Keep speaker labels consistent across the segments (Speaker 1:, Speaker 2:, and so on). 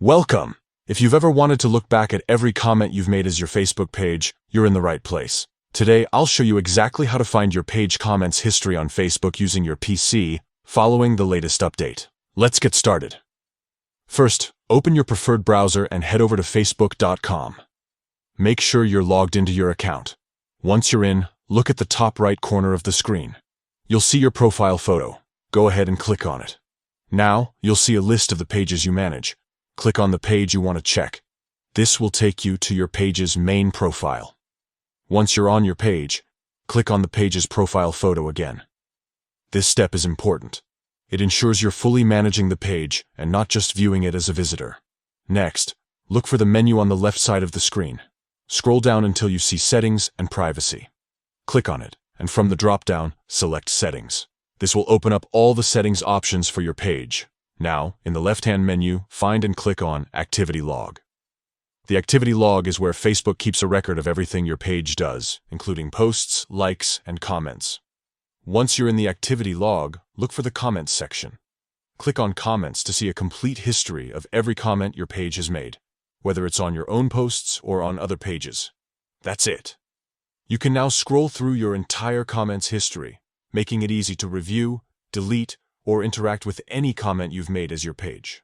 Speaker 1: Welcome! If you've ever wanted to look back at every comment you've made as your Facebook page, you're in the right place. Today, I'll show you exactly how to find your page comments history on Facebook using your PC, following the latest update. Let's get started. First, open your preferred browser and head over to facebook.com. Make sure you're logged into your account. Once you're in, look at the top right corner of the screen. You'll see your profile photo. Go ahead and click on it. Now, you'll see a list of the pages you manage. Click on the page you want to check. This will take you to your page's main profile. Once you're on your page, click on the page's profile photo again. This step is important. It ensures you're fully managing the page and not just viewing it as a visitor. Next, look for the menu on the left side of the screen. Scroll down until you see Settings and Privacy. Click on it, and from the drop-down, select Settings. This will open up all the settings options for your page. Now, in the left-hand menu, find and click on Activity Log. The Activity Log is where Facebook keeps a record of everything your page does, including posts, likes, and comments. Once you're in the Activity Log, look for the Comments section. Click on Comments to see a complete history of every comment your page has made, whether it's on your own posts or on other pages. That's it. You can now scroll through your entire comments history, making it easy to review, delete, or interact with any comment you've made as your page.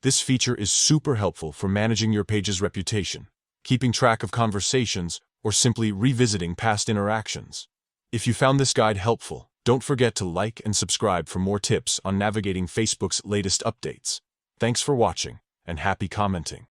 Speaker 1: This feature is super helpful for managing your page's reputation, keeping track of conversations, or simply revisiting past interactions. If you found this guide helpful, don't forget to like and subscribe for more tips on navigating Facebook's latest updates. Thanks for watching, and happy commenting.